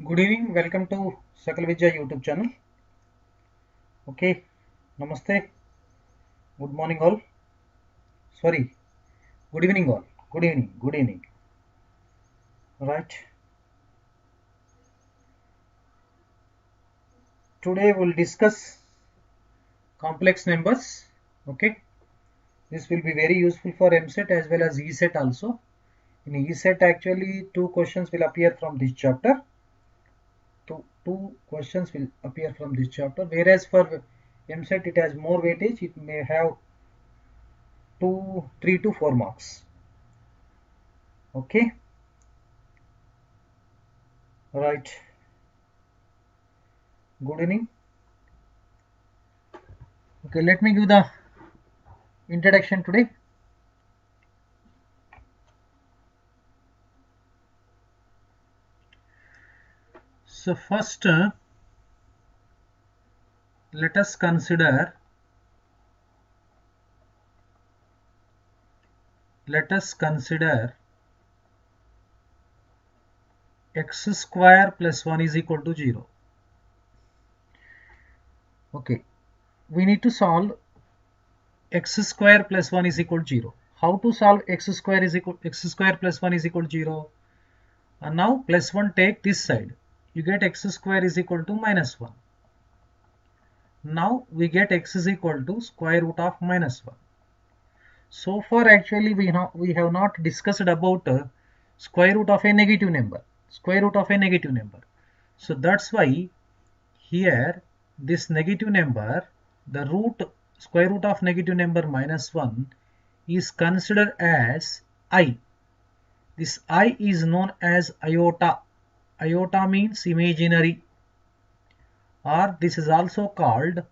Good evening, welcome to Sakal Vidya YouTube channel. Okay, Namaste, good morning all. Sorry, good evening all. Good evening, good evening. Right, today we'll discuss complex numbers. Okay, this will be very useful for Eamcet as well as Ecet also. In Ecet, actually, two questions will appear from this chapter. Two questions will appear from this chapter, whereas for Eamcet it has more weightage. It may have 3 to 4 marks. Okay, right. Good evening. Okay, let me give the introduction today. So first, let us consider x square plus 1 is equal to 0. Okay, we need to solve x square plus 1 is equal to 0. How to solve x square plus 1 is equal to 0? And now plus 1 take this side. You get x square is equal to minus 1. Now we get x is equal to square root of minus 1. So far actually we have not discussed about square root of a negative number. So that's why here this negative number, the square root of negative number minus 1 is considered as I. This I is known as iota. Iota means imaginary, or this is also called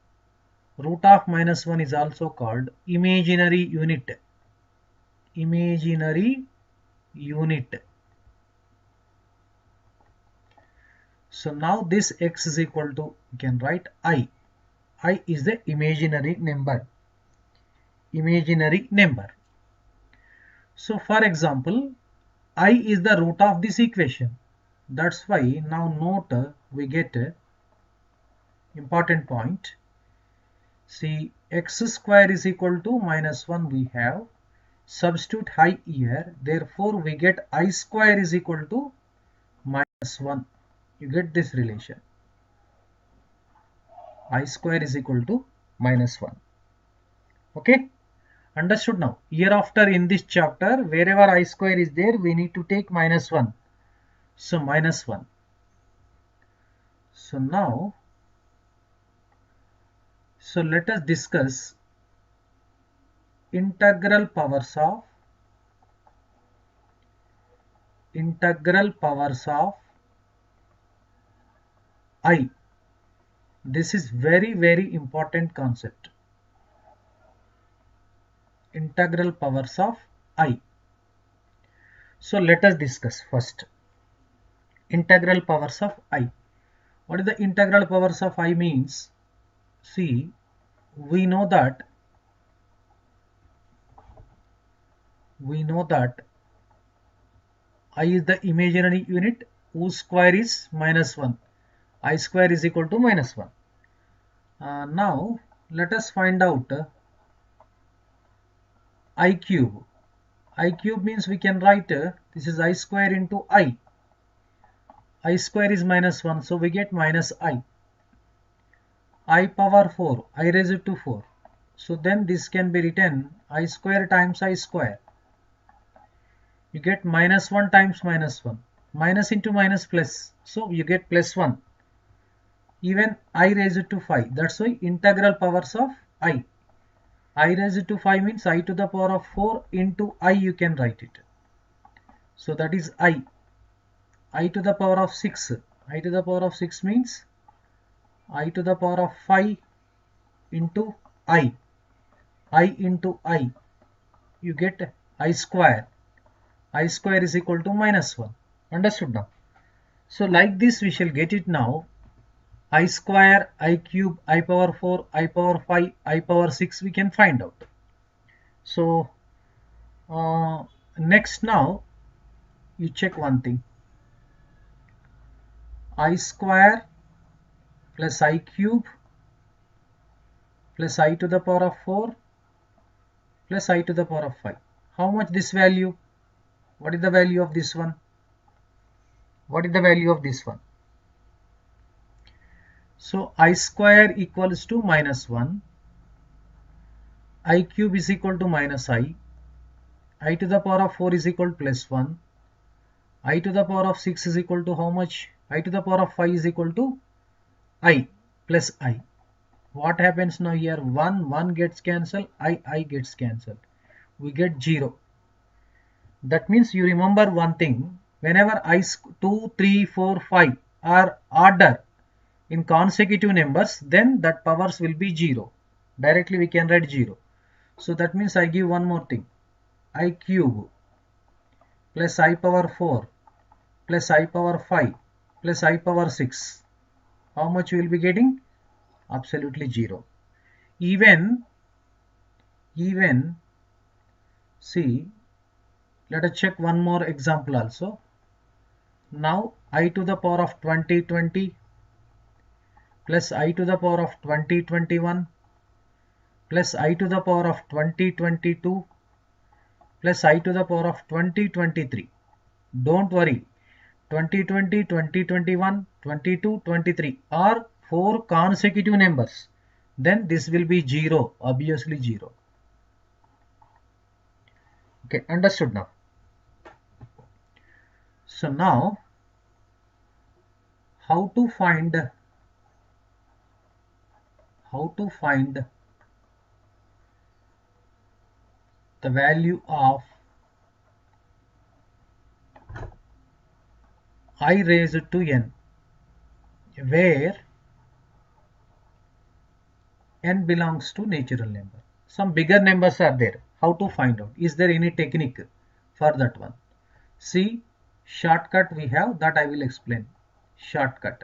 root of minus 1 is also called imaginary unit. So now this x is equal to, you can write I. I is the imaginary number. So for example, I is the root of this equation. That's why now note we get important point. See, x square is equal to minus 1 we have. Substitute I here. Therefore we get I square is equal to minus 1. You get this relation. I square is equal to minus 1. Okay, understood now. Hereafter in this chapter, wherever I square is there, we need to take minus 1. So minus 1. So now, so let us discuss integral powers of I. This is very, very important concept. Integral powers of I. So let us discuss first. Integral powers of I. What is the integral powers of I means? See, we know that I is the imaginary unit whose square is minus 1. I square is equal to minus 1. Now let us find out I cube. I cube means we can write this is I square into I. I square is minus 1, so we get minus I. I power 4, I raised to 4. So then this can be written I square times I square. You get minus 1 times minus 1. Minus into minus plus. So you get plus 1. Even I raised to 5. That's why integral powers of I. I raised to 5 means I to the power of 4 into I you can write it. So that is I. I to the power of 6. I to the power of 6 means I to the power of 5 into I. I into I. You get I square. I square is equal to minus 1. Understood now? So like this we shall get it now. I square, I cube, I power 4, I power 5, I power 6 we can find out. So next now you check one thing. I square plus I cube plus I to the power of 4 plus I to the power of 5. How much this value? What is the value of this one? What is the value of this one? So I square equals to minus 1. I cube is equal to minus I to the power of 4 is equal to plus 1, I to the power of 6 is equal to how much? I to the power of 5 is equal to I plus I. What happens now here? 1 gets cancelled, I gets cancelled. We get 0. That means you remember one thing. Whenever 2, 3, 4, 5 are order in consecutive numbers, then that powers will be 0. Directly we can write 0. So that means I give one more thing. I cube plus I power 4 plus I power 5 plus I power 6. How much you will be getting? Absolutely 0. Even see, let us check one more example also. Now I to the power of 2020 plus I to the power of 2021 plus I to the power of 2022 plus I to the power of 2023. Don't worry, 2020, 2021, 22, 23 are 4 consecutive numbers. Then this will be 0, obviously 0. Okay, understood now. So now, how to find the value of I raised to n, where n belongs to natural number. Some bigger numbers are there. How to find out? Is there any technique for that one? See, shortcut we have, that I will explain. Shortcut.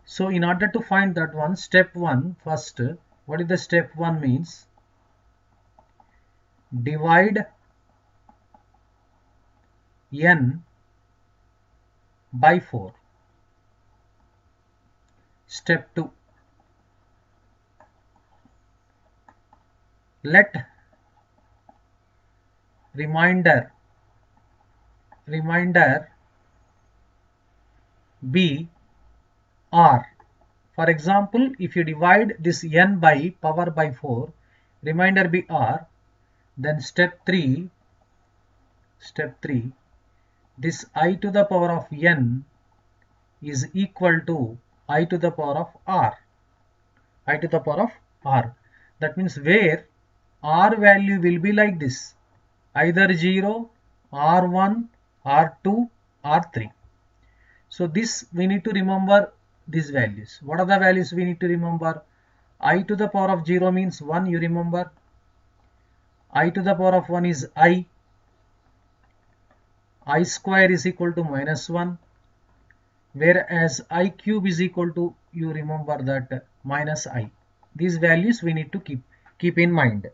So in order to find that one, step 1 first, what is the step 1 means? Divide n by 4. Step 2, let remainder be r. For example, if you divide this n by power by 4, remainder be r, then step 3, this I to the power of n is equal to I to the power of r. I to the power of r. That means where r value will be like this, either 0, r1, r2, r3. So this we need to remember these values. What are the values we need to remember? I to the power of 0 means 1, you remember. I to the power of 1 is I square is equal to minus 1, whereas I cube is equal to, you remember that, minus I. These values we need to keep in mind.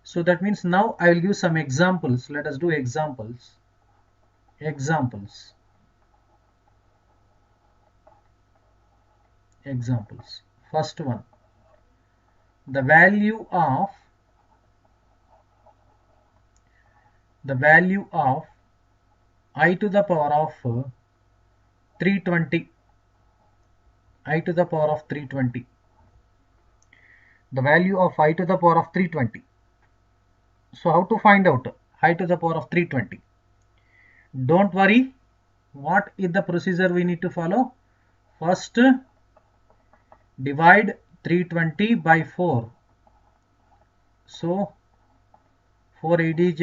So that means now I will give some examples. Let us do examples. First one, the value of I to the power of 320. I to the power of 320. The value of I to the power of 320. So how to find out I to the power of 320? Don't worry. What is the procedure we need to follow? First, divide 320 by 4. So 4 8 is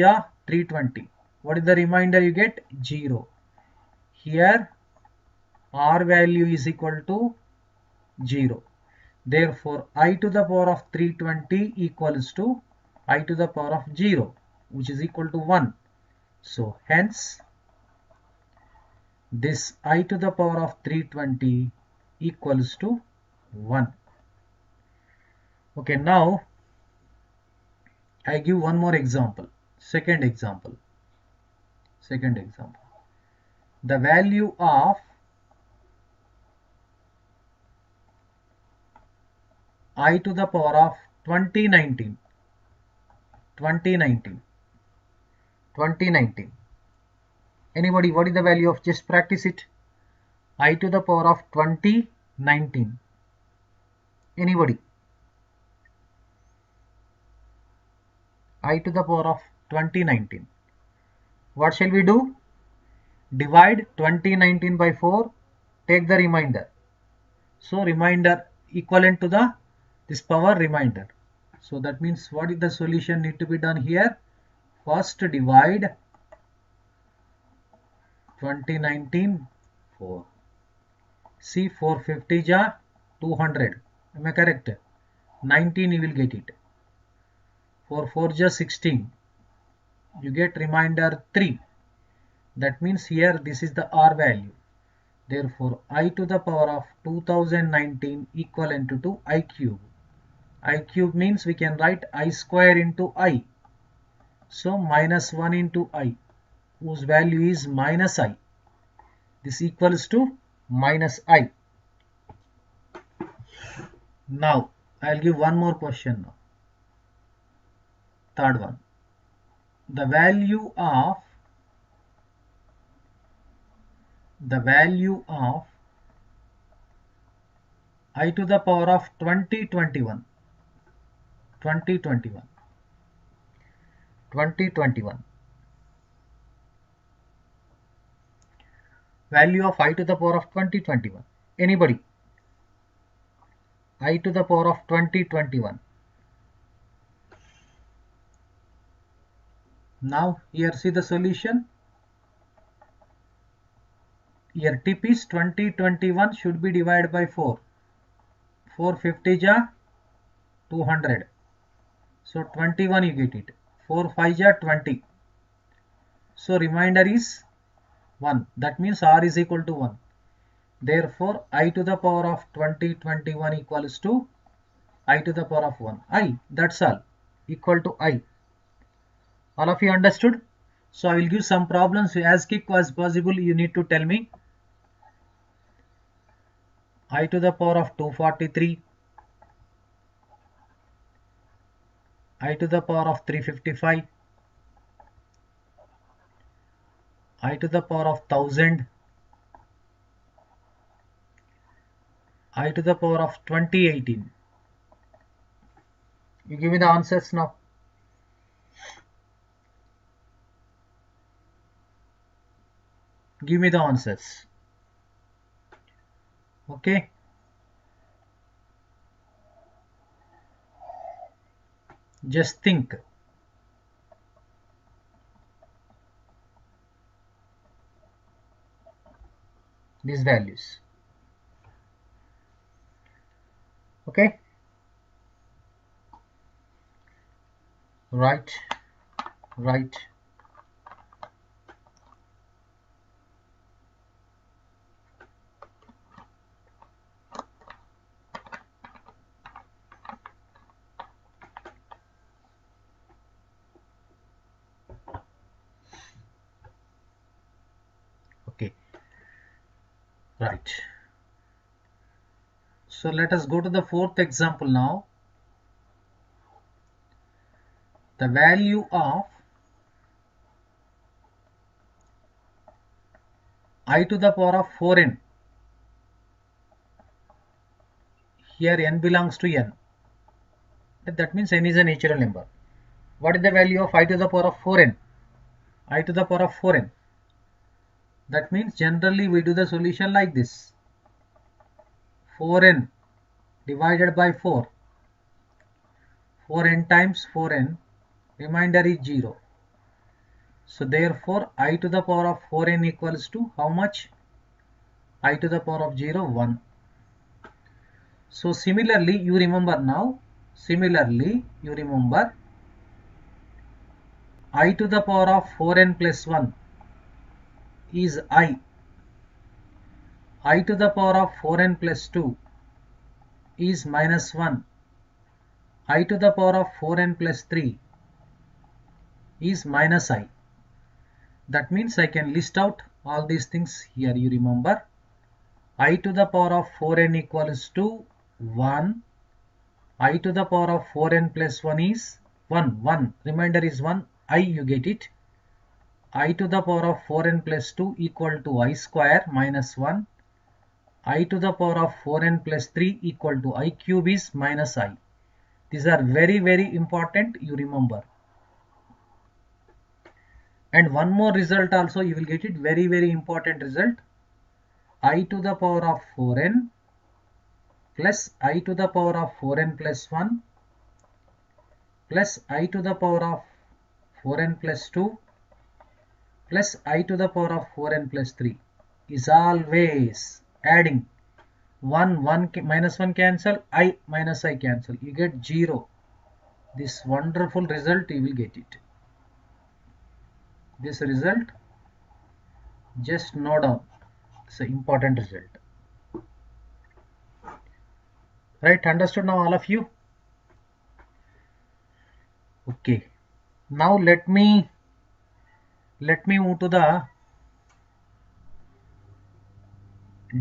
320. What is the remainder you get? 0. Here r value is equal to 0. Therefore, I to the power of 320 equals to I to the power of 0, which is equal to 1. So hence this I to the power of 320 equals to 1. Okay, now I give one more example. Second example. Second example. The value of I to the power of 2019. Anybody, what is the value of, just practice it. I to the power of 2019. Anybody? I to the power of 2019. What shall we do? Divide 2019 by 4, take the remainder. So remainder equivalent to the this power remainder. So that means what is the solution need to be done here? First divide 2019 4. See 450 ja 200. Am I correct? 19 you will get it. 4 4 ja 16. You get remainder 3. That means here this is the R value. Therefore, I to the power of 2019 equivalent to I cube. I cube means we can write I square into I. So minus 1 into I, whose value is minus I. This equals to minus I. Now, I'll give one more question now. Third one. The value of I to the power of 2021. Value of I to the power of 2021. Anybody? I to the power of 2021. Now here see the solution. Here tip is 2021 should be divided by 4. 450 ja 200. So 21 you get it. 4 5 ja 20. So remainder is 1. That means R is equal to 1. Therefore I to the power of 2021 equals to I to the power of 1. I, that's all, equal to I. All of you understood? So I will give some problems as quick as possible. You need to tell me. I to the power of 243. I to the power of 355. I to the power of 1000. I to the power of 2018. You give me the answers now. Give me the answers. Okay. Just think. These values. Okay. Right. Okay. Right. So let us go to the fourth example now. The value of I to the power of 4n. Here n belongs to n. That means n is a natural number. What is the value of I to the power of 4n? I to the power of 4n. That means generally we do the solution like this. 4n divided by 4. 4n times 4n. Remainder is 0. So therefore I to the power of 4n equals to how much? I to the power of 0, 1. So similarly you remember now. I to the power of 4n plus 1 is I. I to the power of 4n plus 2 is minus 1. I to the power of 4n plus 3 is minus I. That means I can list out all these things here. You remember, I to the power of 4n equals to 1. I to the power of 4n plus 1 is 1. 1. Remainder is 1. I, you get it. I to the power of 4n plus 2 equal to I square minus 1. I to the power of 4n plus 3 equal to I cube is minus I. These are very, very important, you remember. And one more result also you will get it, very, very important result. I to the power of 4n plus I to the power of 4n plus 1 plus I to the power of 4n plus 2 plus I to the power of 4n plus 3 is always adding. 1 minus 1 cancel, I minus I cancel, you get 0. This wonderful result you will get it. This result, just note down, it's an important result. Right, understood now all of you? Okay, now let me move to the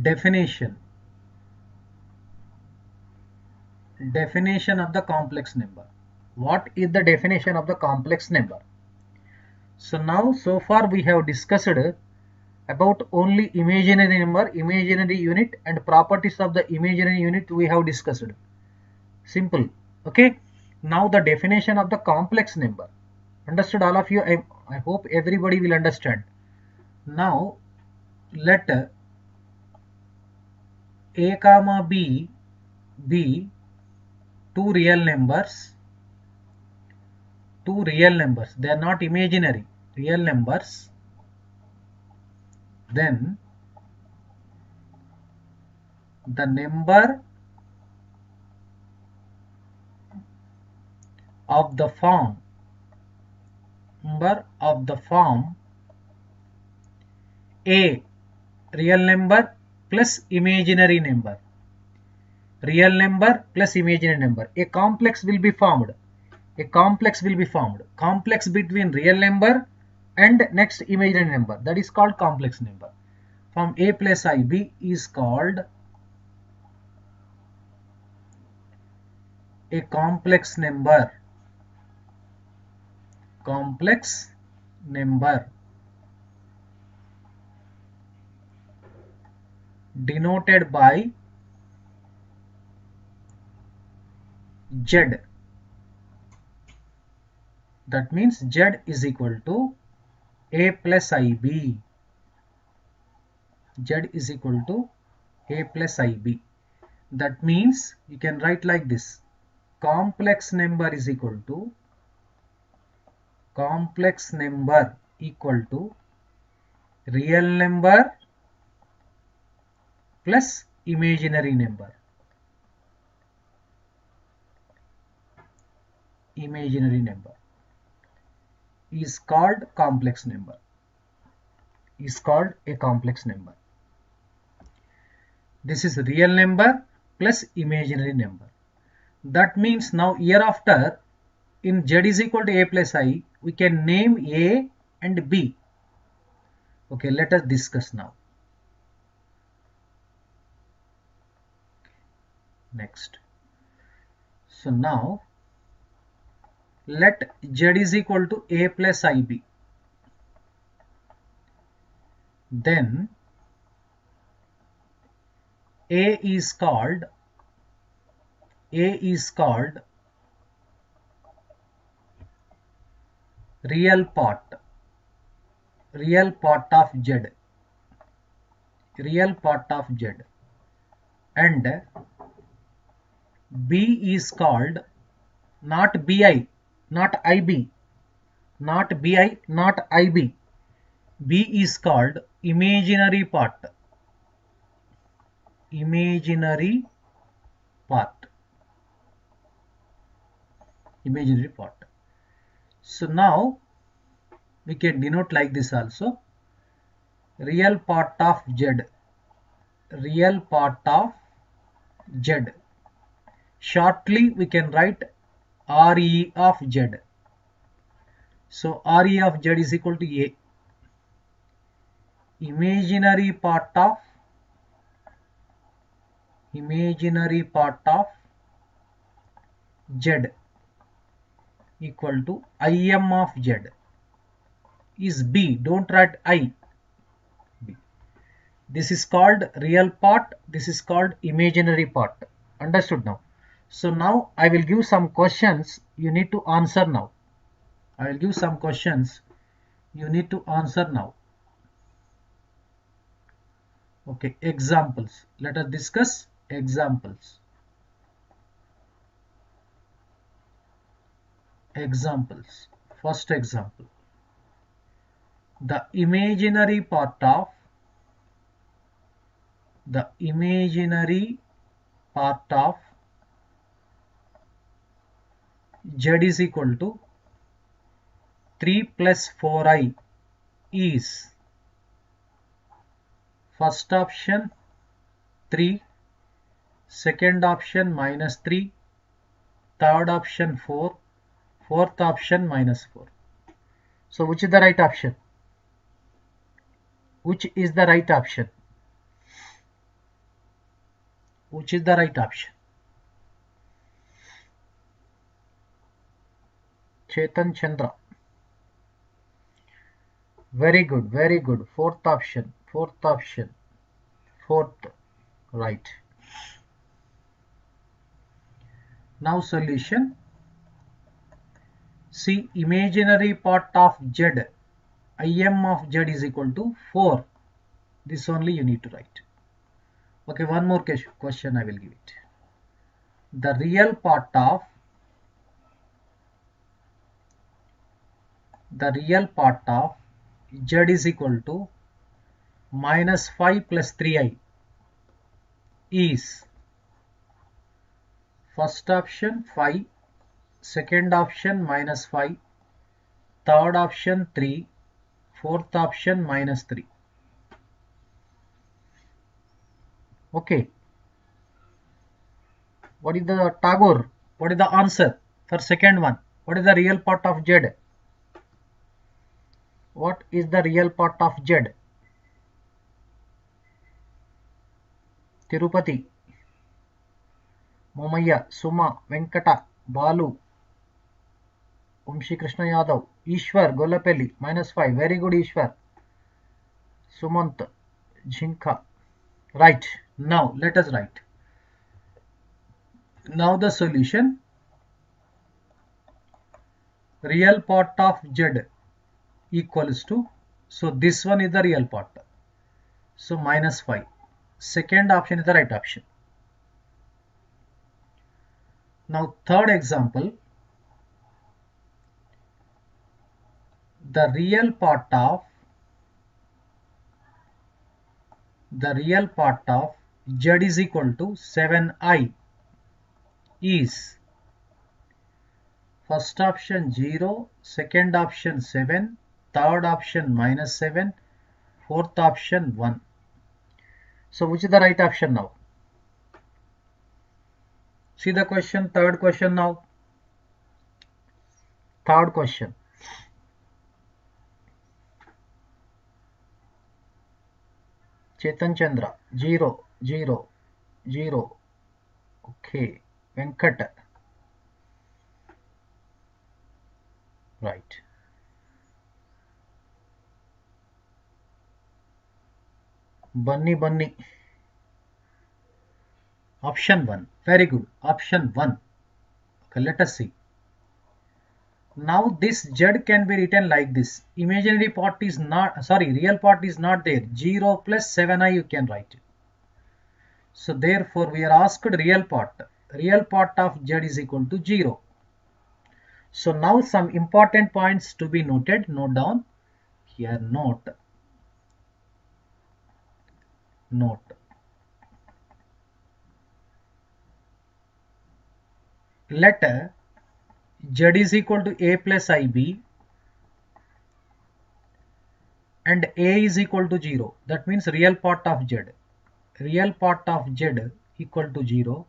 definition of the complex number. What is the definition of the complex number? So now, so far we have discussed about only imaginary number, imaginary unit, and properties of the imaginary unit we have discussed. Simple. Okay. Now the definition of the complex number. Understood all of you? I hope everybody will understand. Now let a comma b be two real numbers. They are not imaginary, real numbers. Then the number of the form A, real number plus imaginary number. Real number plus imaginary number. A complex will be formed. Complex between real number and next imaginary number. That is called complex number. From A plus IB is called a complex number. Denoted by Z. That means Z is equal to A plus IB. Z is equal to A plus IB. That means you can write like this. Complex number is equal to real number plus imaginary number. Is called complex number. This is real number plus imaginary number. That means now hereafter in Z is equal to A plus I, we can name A and B. Okay, let us discuss now. Next. So now let Z is equal to A plus IB. Then A is called real part of Z. And B is called not BI, not IB. B is called imaginary part. So now we can denote like this also. Real part of Z. Shortly we can write RE of Z. So RE of Z is equal to A. imaginary part of z equal to Im of z is b. Don't write I. B. This is called real part. This is called imaginary part. Understood now? So now I will give some questions. You need to answer now. I will give some questions. You need to answer now. Okay, examples. Let us discuss examples. Examples. First example. The imaginary part of z is equal to 3 plus 4i is first option 3, second option minus 3, third option 4, fourth option minus 4. So which is the right option? Which is the right option? Which is the right option? Chetan Chandra. Very good, very good. Fourth option, fourth, right. Now solution. See, imaginary part of z, Im of z is equal to 4. This only you need to write. Okay, one more question I will give it. The real part of z is equal to minus 5 plus 3i is first option 5, second option minus 5, third option 3, fourth option minus 3. Okay. What is the Tagore? What is the answer for second one? What is the real part of z? What is the real part of z? Tirupati, Momaya, Suma, Venkata, Balu, Umshi Krishna Yadav, Ishwar, Golapelli, minus 5. Very good, Ishwar. Sumant, Jhinka. Right. Now let us write. Now the solution. Real part of z equals to, so this one is the real part. So minus 5. Second option is the right option. Now third example. The real part of z is equal to 7i is first option 0, second option 7, third option minus 7, fourth option 1. So which is the right option now? See the question, third question now. Third question. Chetan Chandra, 0, 0, 0. Okay. Venkat. Right. Bunny. Option 1. Very good. Option 1. Okay, let us see. Now this z can be written like this. Imaginary part is not, real part is not there. 0 plus 7i you can write. So therefore we are asked real part. Real part of z is equal to 0. So now some important points to be noted. Note down. Here note. Let z is equal to a plus ib and a is equal to 0. That means real part of z. Real part of z equal to 0.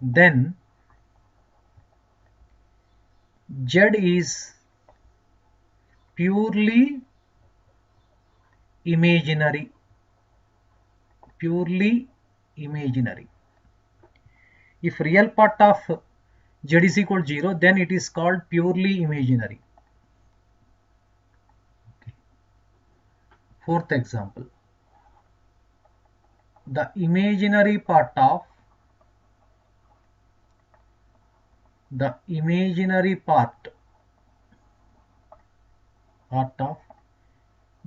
Then z is purely imaginary, purely imaginary. If real part of z is equal to 0, then it is called purely imaginary. Okay. Fourth example. The imaginary part of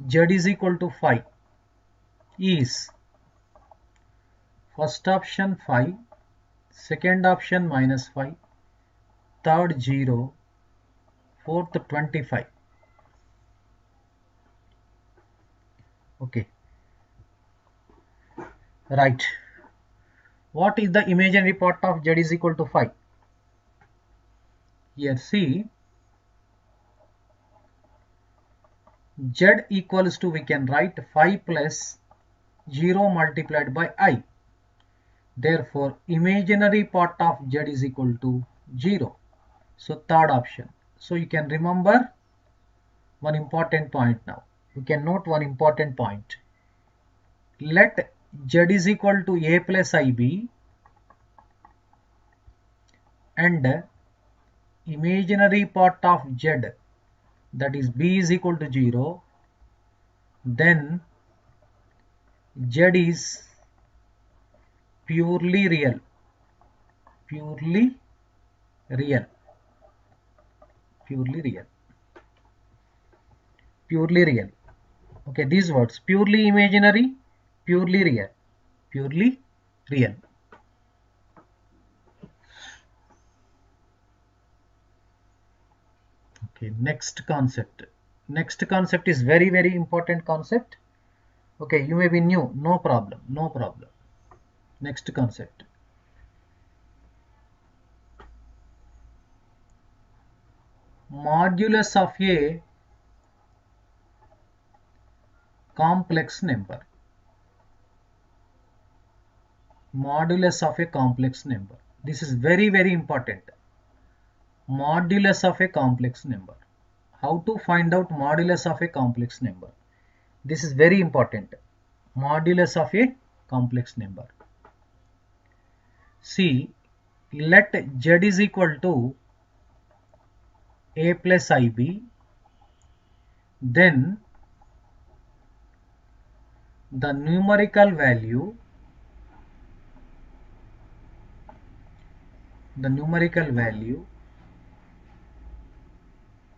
z is equal to 5 is first option 5, second option -5, third 0, fourth 25. Okay, right. What is the imaginary part of z is equal to 5? Here see, z equals to, we can write 5 plus 0 multiplied by I. Therefore, imaginary part of z is equal to 0. So, third option. So, you can remember one important point now. You can note one important point. Let z is equal to a plus ib and imaginary part of z, that is b, is equal to 0. Then z is purely real. Purely real. Purely real. Purely real. Okay, these words: purely imaginary, purely real. Purely real. Okay, next concept. Next concept is very, very important concept. Okay, you may be new, no problem, no problem. Next concept. Modulus of a complex number. Modulus of a complex number. This is very, very important. Modulus of a complex number. How to find out modulus of a complex number? This is very important. Modulus of a complex number. See, let z is equal to a plus ib, then the numerical value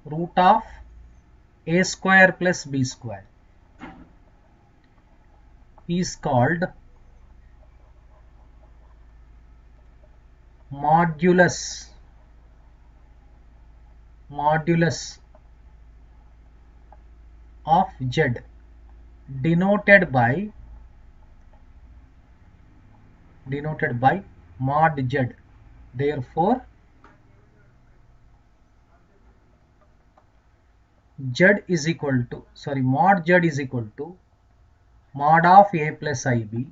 root of a square plus b square is called modulus of z, denoted by mod z. Therefore, mod z is equal to mod of a plus ib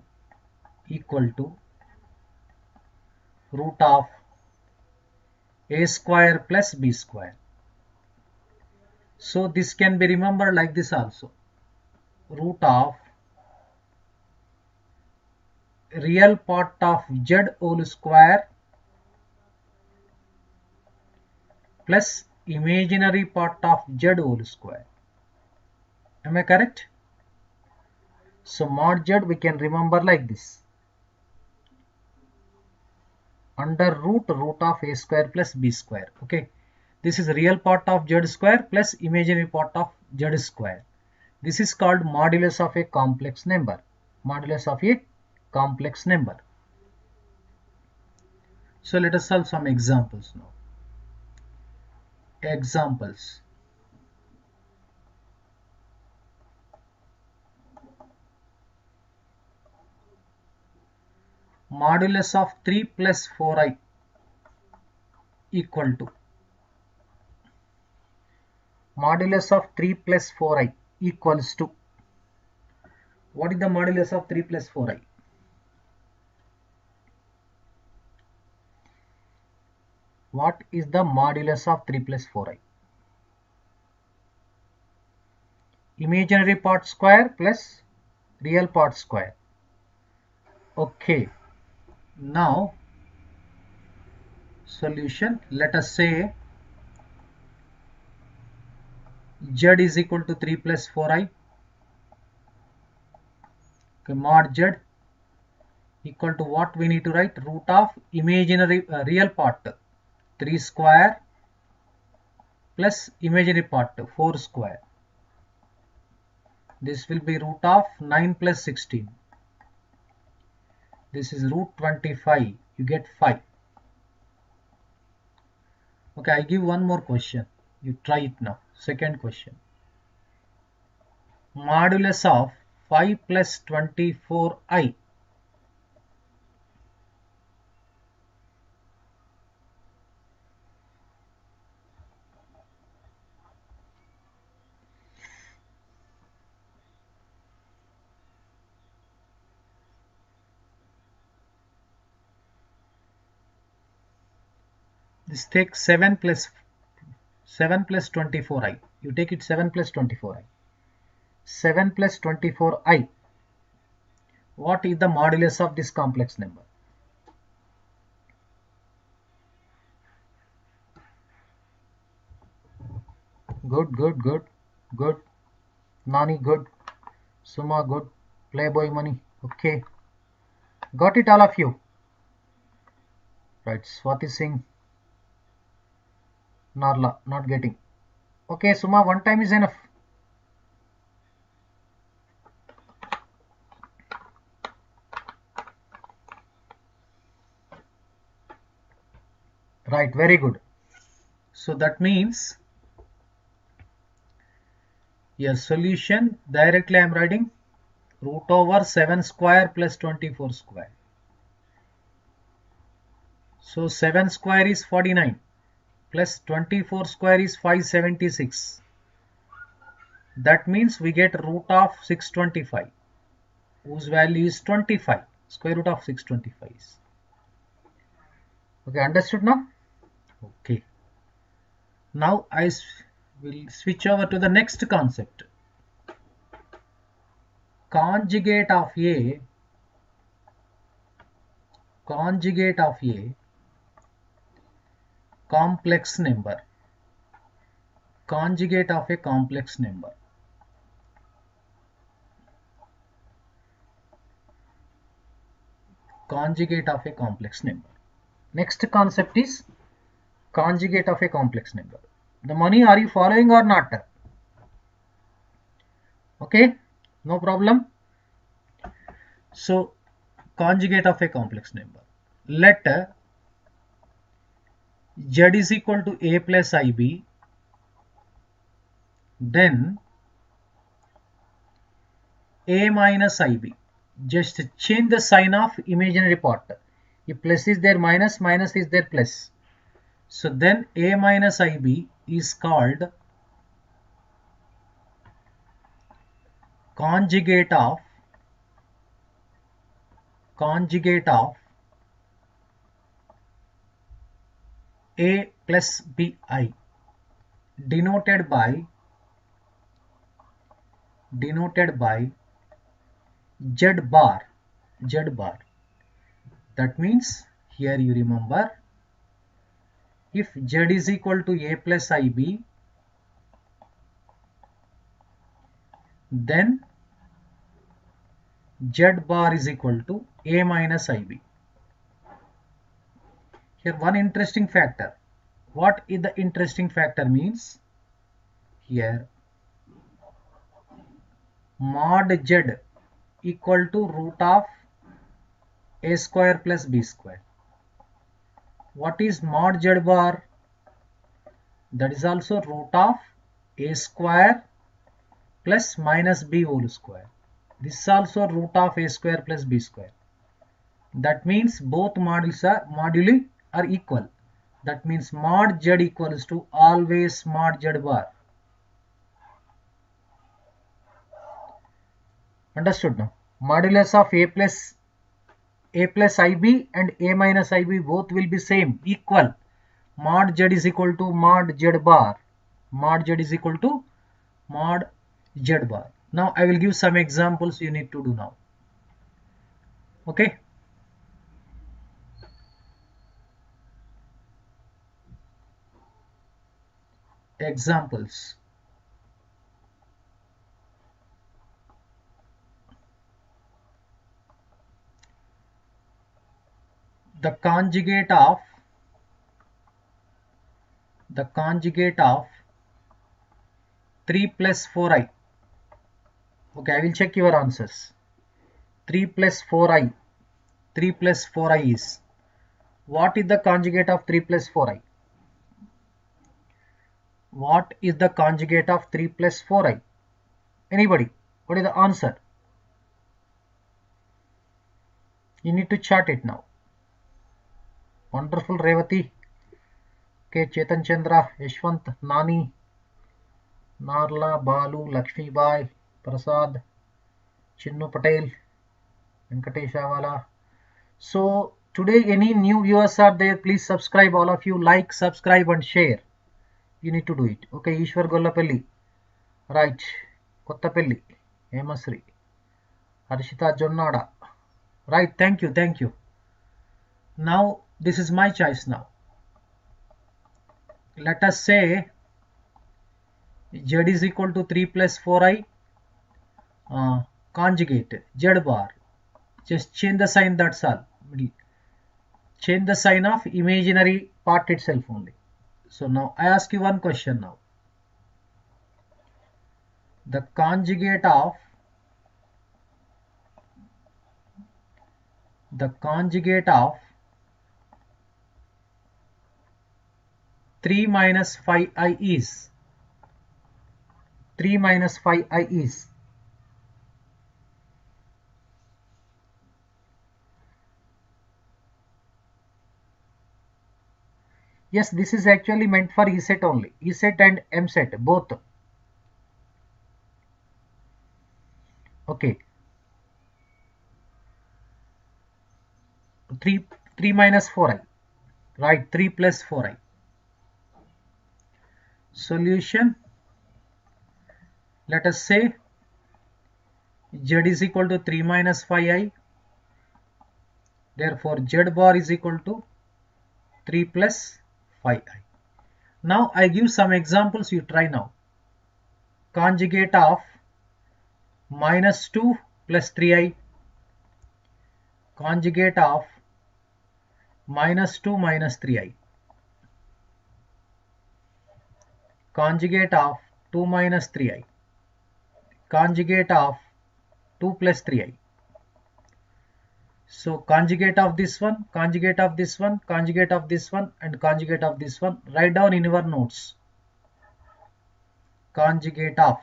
equal to root of a square plus b square. So this can be remembered like this also: root of real part of z whole square plus imaginary part of z whole square. Am I correct? So mod z we can remember like this: under root of a square plus b square. Okay, this is real part of z square plus imaginary part of z square. This is called modulus of a complex number. Modulus of a complex number. So let us solve some examples now. Examples. Modulus of 3 plus 4i equal to, modulus of 3 plus 4i equals to, what is the modulus of 3 plus 4i? What is the modulus of 3 plus 4i? imaginary part square plus real part square. Okay, now solution, let us say z is equal to 3 plus 4i. Okay, mod z equal to what we need to write? Root of imaginary real part 3 square plus imaginary part 4 square. This will be root of 9 plus 16. This is root 25. You get 5. Okay, I give one more question. You try it now. Second question. Modulus of 5 plus 24i. This takes 7 plus 24i. You take it 7 plus 24i. 7 plus 24i. What is the modulus of this complex number? Good. Nani, good. Suma, good. Playboy money. Okay. Got it, all of you? Right. Swati Singh. Narla, not getting. Okay, Suma, one time is enough. Right, very good. So that means your solution, directly I am writing root over 7 square plus 24 square. So 7 square is 49 plus 24 square is 576. That means we get root of 625 whose value is 25. Square root of 625 is. Okay, understood now? Okay. Now I will switch over to the next concept. Conjugate of a complex number. Conjugate of a complex number. Conjugate of a complex number. Next concept is conjugate of a complex number. The money, are you following or not? Okay, no problem. So conjugate of a complex number. Let z is equal to a plus ib, then a minus ib. Just change the sign of imaginary part. If plus is there, minus is there, plus. So then a minus ib is called conjugate of a plus bi, denoted by z bar. That means here you remember, if z is equal to a plus ib, then z bar is equal to a minus ib. Here one interesting factor. What is the interesting factor means? Here mod z equal to root of a square plus b square. What is mod z bar? That is also root of a square plus minus b whole square. This is also root of a square plus b square. That means both moduli are equal. That means mod z equals to always mod z bar. Understood now? Modulus of a plus ib and a minus ib both will be same, equal. Mod z is equal to mod z bar. Mod z is equal to mod Z bar. Now I will give some examples you need to do now. Okay. Examples. The conjugate of 3 plus 4i. Okay, I will check your answers. 3 plus 4i. 3 plus 4i is. What is the conjugate of 3 plus 4i? What is the conjugate of 3 plus 4i? Anybody? What is the answer? You need to chart it now. Wonderful, Revati. Okay, Chetan Chandra, Yashwant, Nani, Narla, Balu, Lakshmi Bai, Prasad, Chinnu Patel, Venkatesh Avala. So today any new viewers are there, please subscribe, all of you, like, subscribe and share. You need to do it. Okay, Ishwar Gollapelli. Right. Kottapelli. Hemasri. Harshita Jonnada. Right, thank you, thank you. Now this is my choice now. Let us say Z is equal to 3 plus 4i conjugate Z bar. Just change the sign, that's all. Change the sign of imaginary part itself only. So now I ask you one question now. The conjugate of 3 minus 5i is 3 minus 5i is. Yes, this is actually meant for Ecet only. Ecet and Eamcet both. Okay. 3 minus 4i. Right, 3 plus 4i. Solution. Let us say Z is equal to 3 minus 5i. Therefore, Z bar is equal to 3 plus 5i. Now I give some examples, you try now. Conjugate of minus 2 plus 3i. Conjugate of minus 2 minus 3i. Conjugate of 2 minus 3i. Conjugate of 2 plus 3i. So conjugate of this one, conjugate of this one, conjugate of this one and conjugate of this one. Write down in your notes. Conjugate of.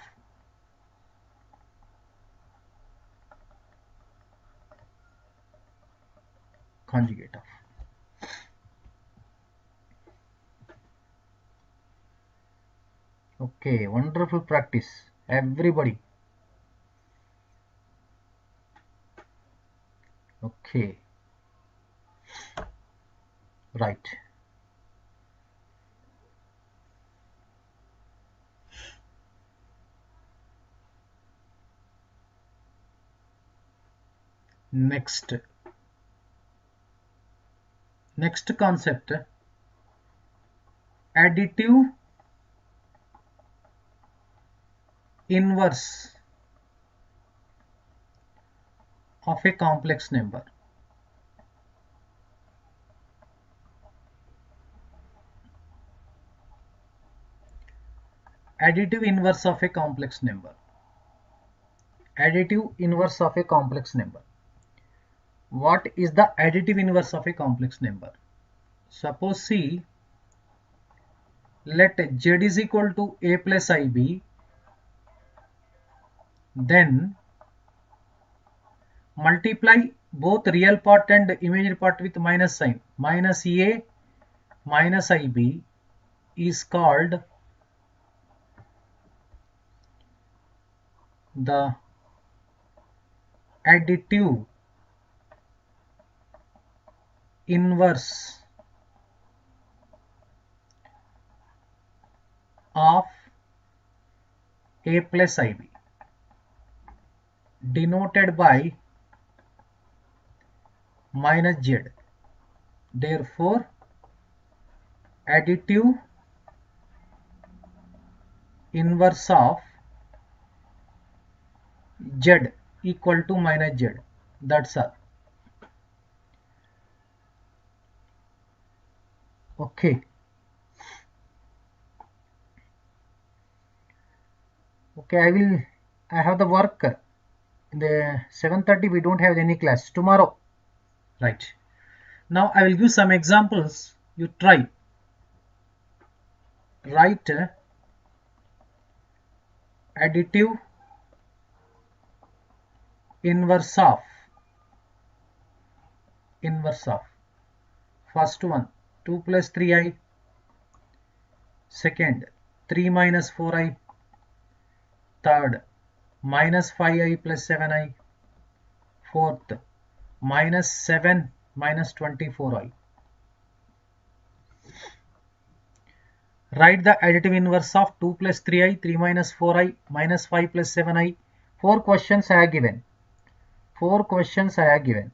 Conjugate of. Okay, wonderful practice, everybody. Okay. Right. Next concept, additive inverse of a complex number. Additive inverse of a complex number. Additive inverse of a complex number. What is the additive inverse of a complex number? Suppose see, let Z is equal to a plus ib, then multiply both real part and imaginary part with minus sign. Minus a minus ib is called the additive inverse of a plus ib. denoted by minus z. Therefore, additive inverse of z equal to minus z. That's all. Okay. Okay, I have the work. In the 7:30 we don't have any class. Tomorrow. Right. Now I will give some examples. You try. Write additive inverse of first one 2 plus 3i, second 3 minus 4i, third minus 5i plus 7i, fourth minus 7 minus 24i. Write the additive inverse of 2 plus 3i, 3 minus 4i, minus 5 plus 7i. 4 questions I have given. 4 questions I have given.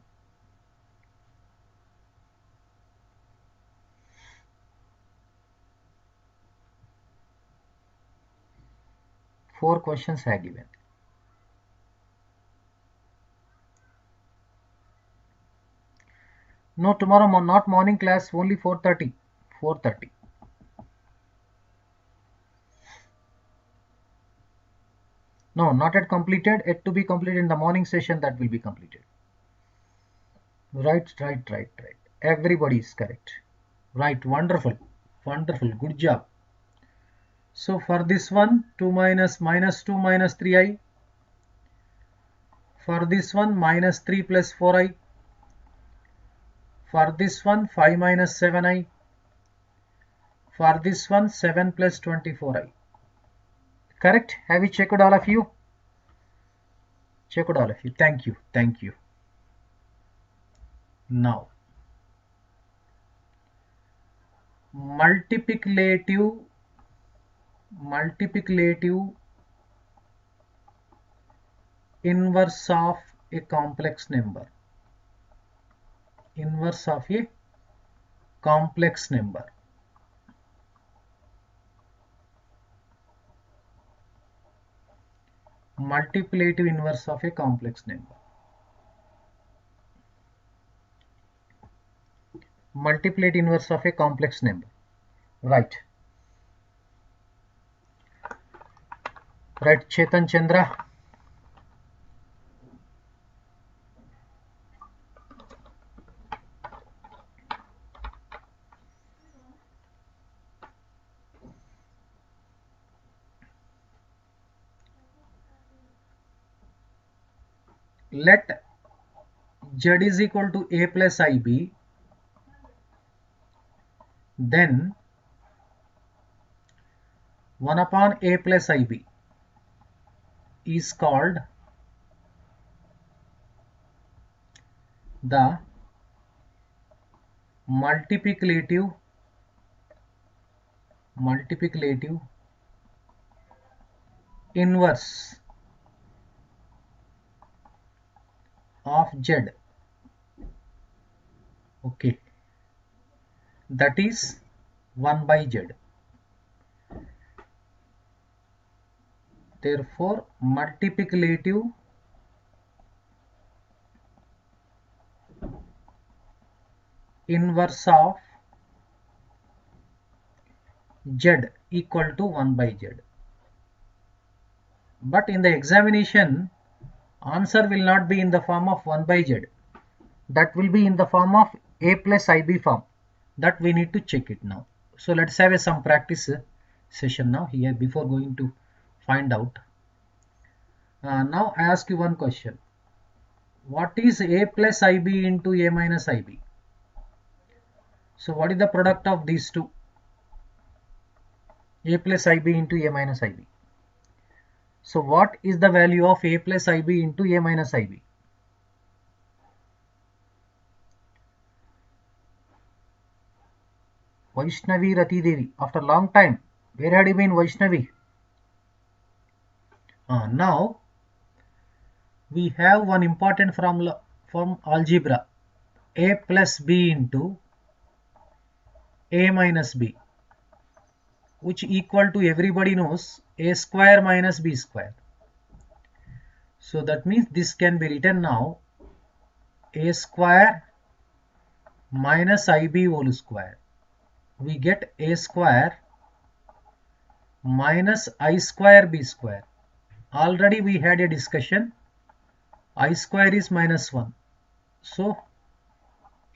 No, tomorrow not morning class, only 4:30. 4:30. No, not yet completed. Yet to be completed in the morning session. That will be completed. Right. Everybody is correct. Right. Wonderful. Good job. So for this one, 2 minus 2 minus 3i. For this one, minus 3 plus 4i. For this one, 5 minus 7i. For this one, 7 plus 24i. Correct? Have you checked all of you? Thank you. Now, multiplicative inverse of a complex number. Multiplicative inverse of a complex number. Multiplicative inverse of a complex number. Right, Chetan Chandra. Let z is equal to a plus ib, then 1 upon a plus ib is called the multiplicative inverse of z. Okay, that is 1 by z. Therefore, multiplicative inverse of z equal to 1 by z. But in the examination, answer will not be in the form of 1 by z. That will be in the form of a plus ib form. That we need to check it now. So let's have some practice session now here before going to find out. Now I ask you one question. What is a plus ib into a minus ib? So what is the product of these two? A plus ib into a minus ib. So what is the value of a plus ib into a minus ib? Vaishnavi Rati Devi, after long time. Where had you been, Vaishnavi? Now we have one important formula from algebra, a plus b into a minus b, which equal to, everybody knows, a square minus b square. So that means this can be written now, a square minus ib whole square. We get a square minus I square b square. Already we had a discussion, I square is minus 1. So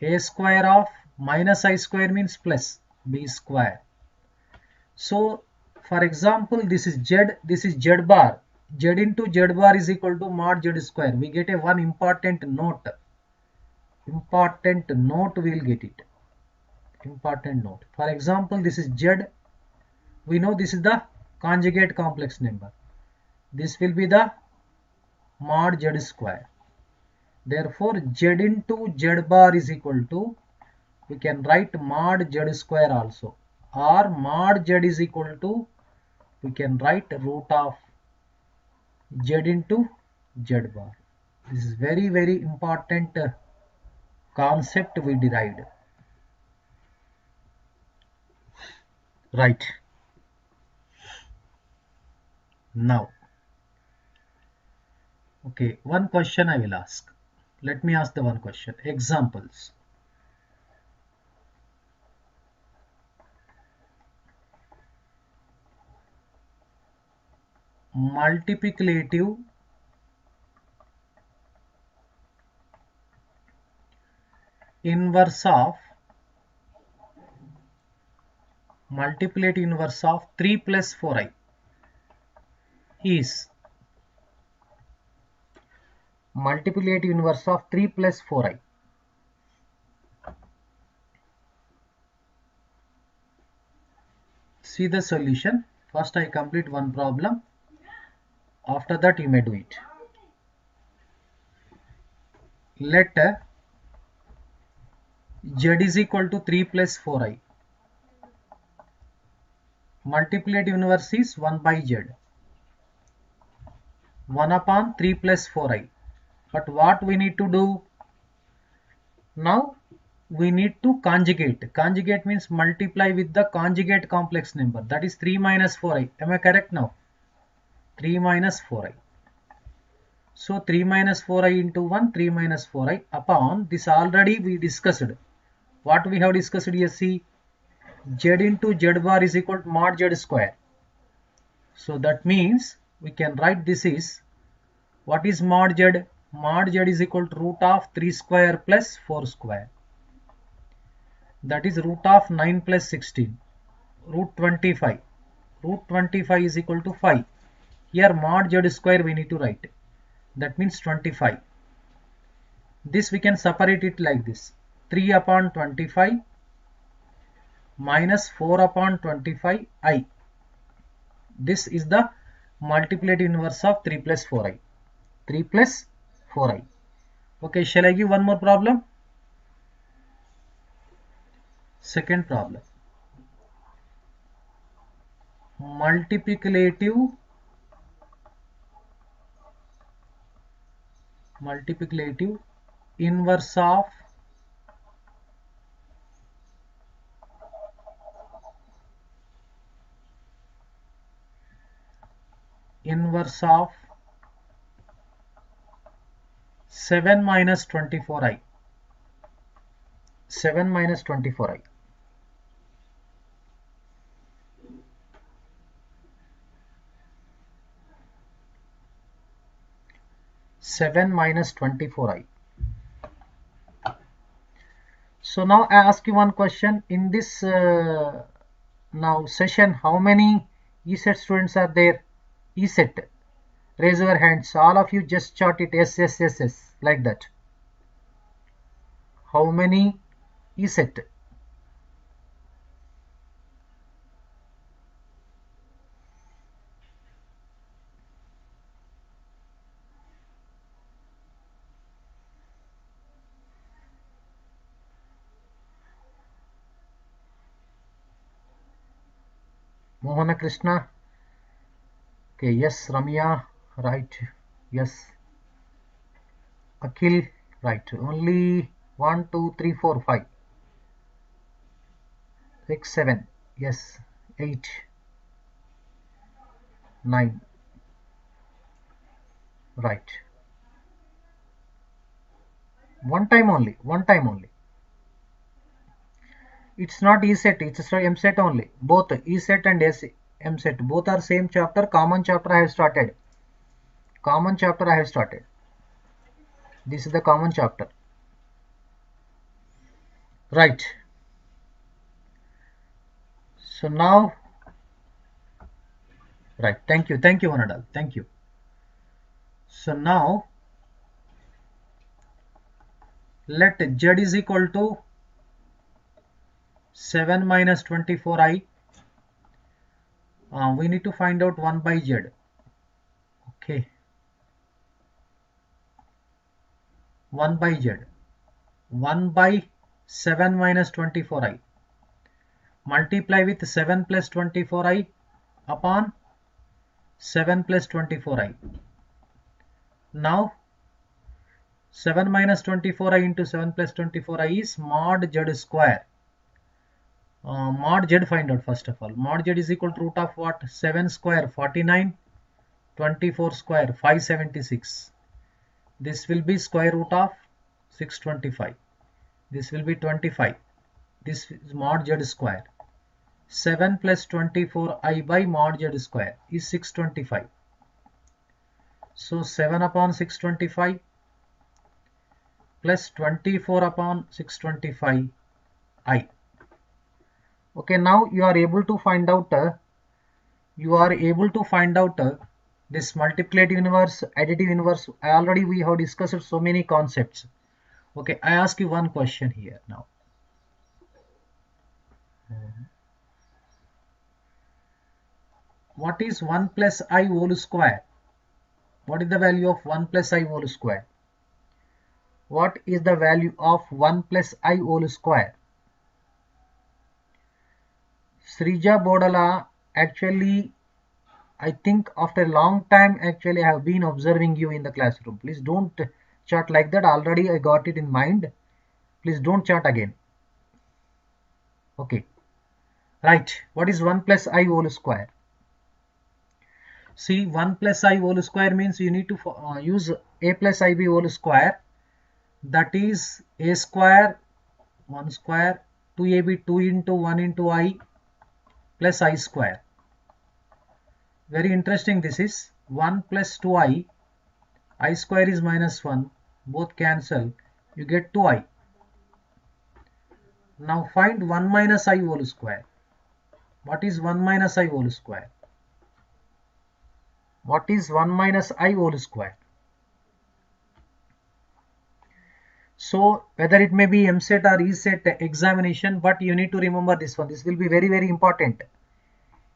a square of minus I square means plus b square. So for example, this is z, this is z bar. Z into z bar is equal to mod z square. We get a one important note. Important note, we will get it. Important note. For example, this is z. We know this is the conjugate complex number. This will be the mod z square. Therefore, z into z bar is equal to, we can write mod z square also, or mod z is equal to, we can write root of z into z bar. This is very important concept we derived. Right. Now, okay, one question I will ask. Let me ask the one question. Examples. Multiplicative inverse of 3 plus 4i is multiplicative inverse of 3 plus 4i. See the solution. First I complete one problem. After that you may do it. Let z is equal to 3 plus 4i. Multiplicative inverse is 1 by z. 1 upon 3 plus 4i. But what we need to do? Now we need to conjugate. Conjugate means multiply with the conjugate complex number. That is 3 minus 4i. Am I correct now? 3 minus 4i. So 3 minus 4i into 1, 3 minus 4i upon this already we discussed. What we have discussed here, see, z into z bar is equal to mod z square. So that means we can write this is, what is mod z? Mod z is equal to root of 3 square plus 4 square. That is root of 9 plus 16. Root 25. Root 25 is equal to 5. Here mod z square we need to write. That means 25. This we can separate it like this. 3 upon 25 minus 4 upon 25 I. This is the multiplicative inverse of 3 plus 4i. 3 plus 4i. Okay, shall I give one more problem? Second problem. Multiplicative inverse of inverse of 7 minus 24i. 7 minus 24i. 7 minus 24i. So now I ask you one question. In this now session, how many Ecet students are there? Ecet. Raise your hands. All of you just chart it yes, yes, yes, yes, like that. How many Ecet? Mohana Krishna. Okay, yes, Ramya, right, yes. Akhil, right, only 1, 2, 3, 4, 5, 6, 7, yes, 8, 9, right. One time only, one time only. It's not Ecet, it's Eamcet only. Both Ecet and Eamcet, both are same chapter, common chapter I have started. Common chapter I have started. This is the common chapter. Right. So now, right, thank you, Vanadal, thank you. So now, let Z is equal to 7 minus 24i. We need to find out 1 by Z. Okay. 1 by Z. 1 by 7 minus 24i. Multiply with 7 plus 24i upon 7 plus 24i. Now, 7 minus 24i into 7 plus 24i is mod Z square. Mod Z find out first of all. Mod Z is equal to root of what? 7 square 49, 24 square 576. This will be square root of 625. This will be 25. This is mod Z square. 7 plus 24i by mod Z square is 625. So 7 upon 625 plus 24 upon 625i. Okay, now you are able to find out this multiplicative inverse, additive inverse. Already we have discussed so many concepts. Okay, I ask you one question here now. What is 1 plus I whole square? What is the value of 1 plus I whole square? What is the value of 1 plus I whole square? Srija Bodala, actually, I think after a long time, actually, I have been observing you in the classroom. Please don't chat like that. Already I got it in mind. Please don't chat again. Okay. Right. What is 1 plus I whole square? See, 1 plus I whole square means you need to use a plus ib whole square. That is a square, 1 square, 2ab, 2 into 1 into I plus I square. Very interesting this is. 1 plus 2i, I square is minus 1, both cancel, you get 2i. Now find 1 minus I whole square. What is 1 minus I whole square? What is 1 minus I whole square? So whether it may be Eamcet or Ecet examination, but you need to remember this one. This will be very, very important.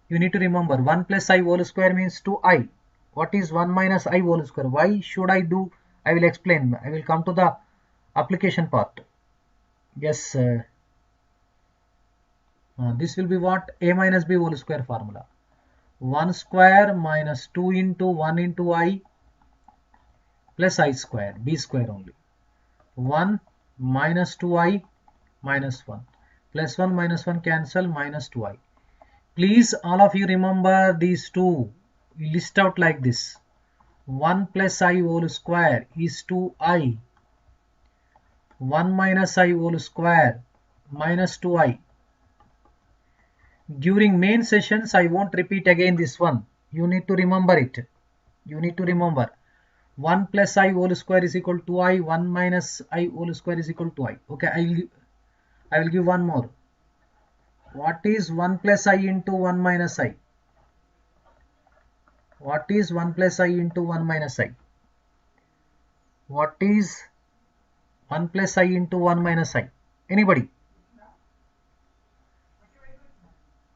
You need to remember 1 plus I whole square means 2i. What is 1 minus I whole square? Why should I do? I will explain. I will come to the application part. Yes. This will be what? A minus b whole square formula. 1 square minus 2 into 1 into I plus I square. B square only. 1 minus 2i minus 1. Plus 1 minus 1 cancel, minus 2i. Please all of you remember these two. You list out like this. 1 plus I whole square is 2i. 1 minus I whole square minus 2i. During main sessions, I won't repeat again this one. You need to remember it. You need to remember. 1 plus I whole square is equal to I. 1 minus I whole square is equal to I. Okay, I will give one more. What is 1 plus I into 1 minus I? What is 1 plus I into 1 minus I? What is 1 plus I into 1 minus I? Anybody?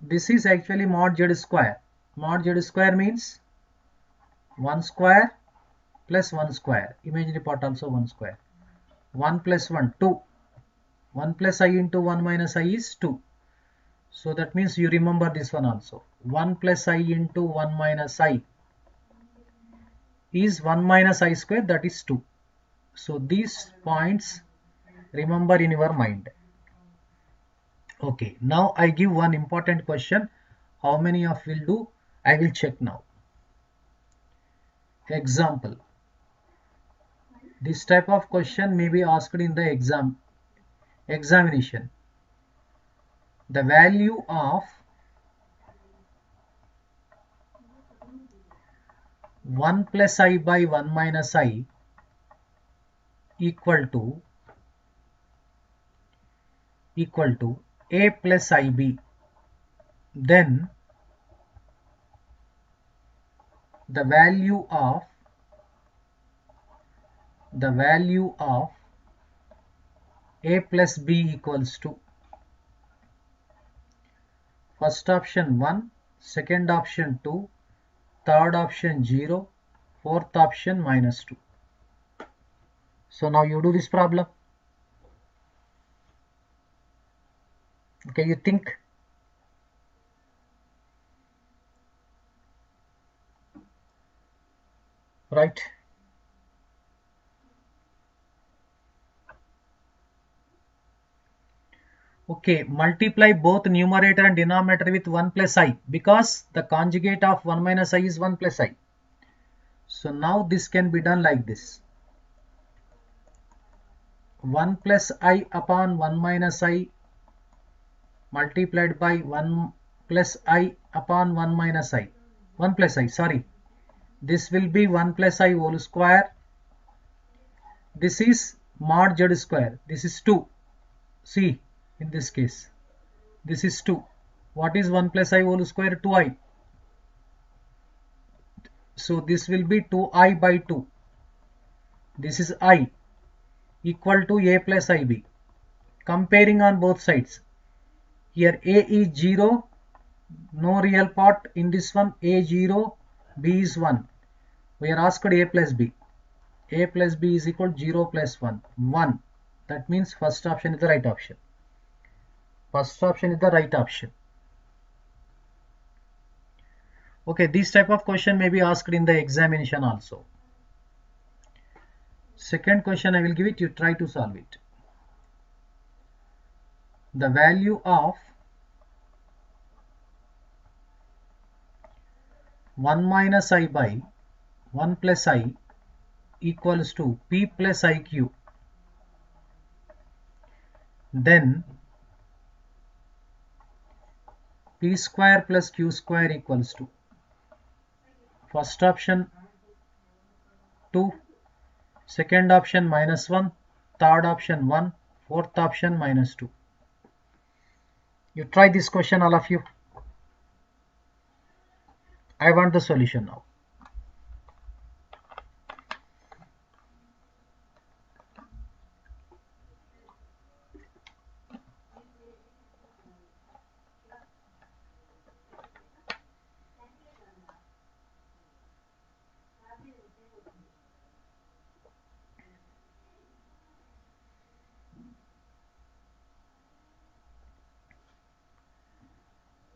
This is actually mod Z square. Mod Z square means 1 square plus 1 square. Imaginary part also 1 square. 1 plus 1, 2. 1 plus I into 1 minus I is 2. So that means you remember this one also. 1 plus I into 1 minus I is 1 minus I square, that is 2. So these points remember in your mind. Okay, now I give one important question. How many of will do? I will check now. Example. This type of question may be asked in the examination. The value of 1 plus I by 1 minus I equal to A plus IB. Then the value of A plus B equals to first option 1, second option 2, third option 0, fourth option -2. So now you do this problem. Okay, you think. Right. Okay, multiply both numerator and denominator with 1 plus I, because the conjugate of 1 minus I is 1 plus I. So now this can be done like this. 1 plus I upon 1 minus I multiplied by 1 plus I upon 1 minus I. 1 plus I, sorry. This will be 1 plus I whole square. This is mod z square. This is 2. See, in this case, this is 2. What is 1 plus I whole square? 2I. So this will be 2I by 2. This is I equal to A plus IB. Comparing on both sides. Here A is 0. No real part in this one. A 0. B is 1. We are asked A plus B. A plus B is equal to 0 plus 1. 1. That means first option is the right option. First option is the right option. Okay, this type of question may be asked in the examination also. Second question I will give it, you try to solve it. The value of 1 minus I by 1 plus I equals to P plus IQ. Then P square plus Q square equals to first option 2, second option -1, third option 1, fourth option -2. You try this question, all of you. I want the solution now.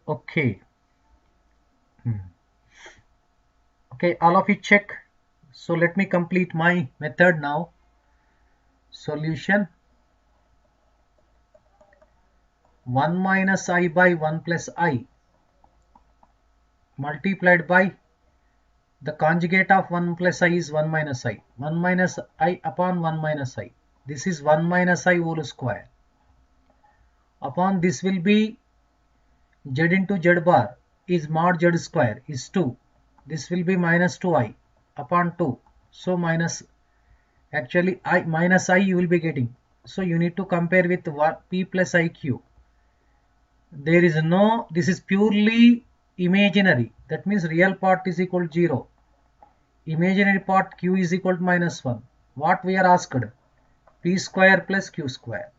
Okay. Okay, all of you check. So let me complete my method now. Solution 1 minus I by 1 plus I multiplied by the conjugate of 1 plus I is 1 minus I. 1 minus I upon 1 minus I. This is 1 minus I whole square. Upon this will be z into z bar is mod z square is 2. This will be minus 2I upon 2. So minus, actually I minus I you will be getting. So you need to compare with P plus IQ. There is no, this is purely imaginary. That means real part is equal to 0. Imaginary part Q is equal to -1. What we are asked? P square plus Q square.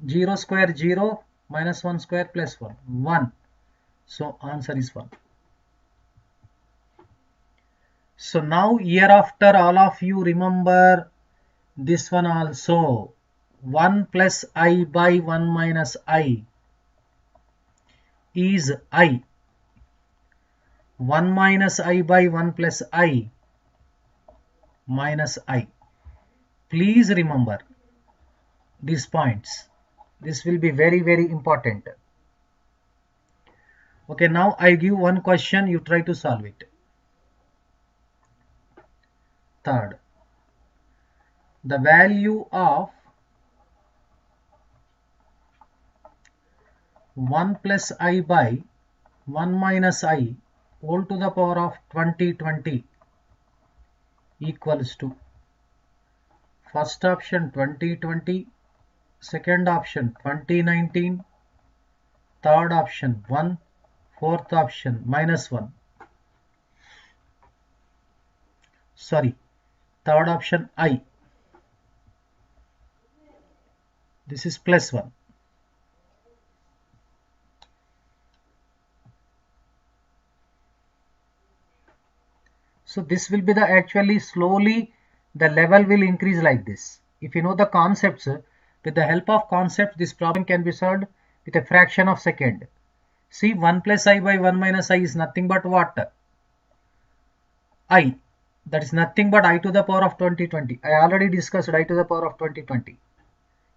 0 square 0, -1 square plus 1. 1. So answer is 1. So now hereafter all of you remember this one also. 1 plus I by 1 minus I is I. 1 minus I by 1 plus I minus I. Please remember these points. This will be very, very important. Okay, now I give one question, you try to solve it. Third, the value of 1 plus I by 1 minus I whole to the power of 2020 equals to first option 2020, second option 2019, third option 1, fourth option -1. Sorry, third option I. This is +1. So this will be the actually slowly the level will increase like this. If you know the concepts, with the help of concepts this problem can be solved with a fraction of second. See, 1 plus I by 1 minus I is nothing but what? I. That is nothing but I to the power of 2020. I already discussed I to the power of 2020.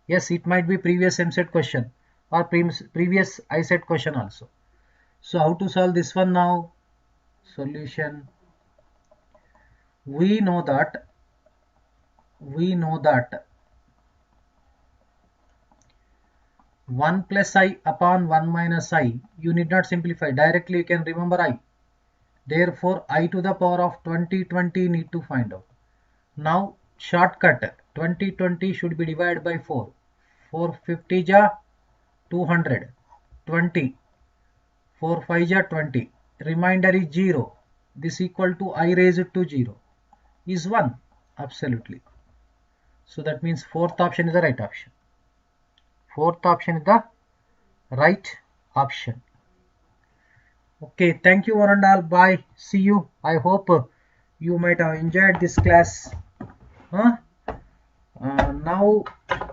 Yes, it might be previous Eamcet question or previous Ecet question also. So how to solve this one now? Solution. We know that 1 plus I upon 1 minus I, you need not simplify, directly you can remember I. Therefore I to the power of 2020 need to find out. Now shortcut, 2020 should be divided by 4. 450 ja 200, 20, 4 5 ja 20, remainder is 0. This equal to I raised to 0 is 1, absolutely. So that means fourth option is the right option. Fourth option is the right option. Okay, thank you one and all. Bye. See you. I hope you might have enjoyed this class. Now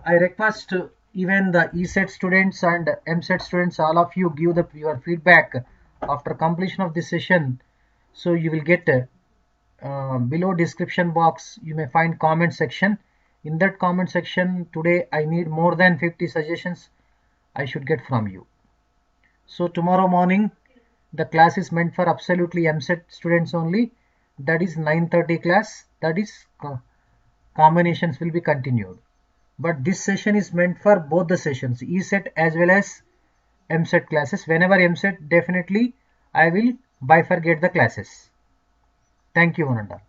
I request even the Ecet students and Eamcet students, all of you give your feedback after completion of this session. So you will get below description box you may find comment section. In that comment section today I need more than 50 suggestions I should get from you. So tomorrow morning the class is meant for absolutely Eamcet students only. That is 9:30 class. That is combinations will be continued. But this session is meant for both the sessions, Ecet as well as Eamcet classes. Whenever Eamcet, definitely I will bifurcate the classes. Thank you one and all.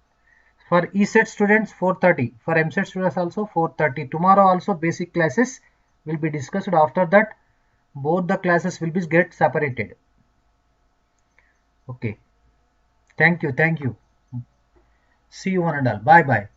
For Ecet students 4:30, for Eamcet students also 4:30. Tomorrow also basic classes will be discussed. After that both the classes will be get separated. Okay. Thank you. See you one and all. Bye bye.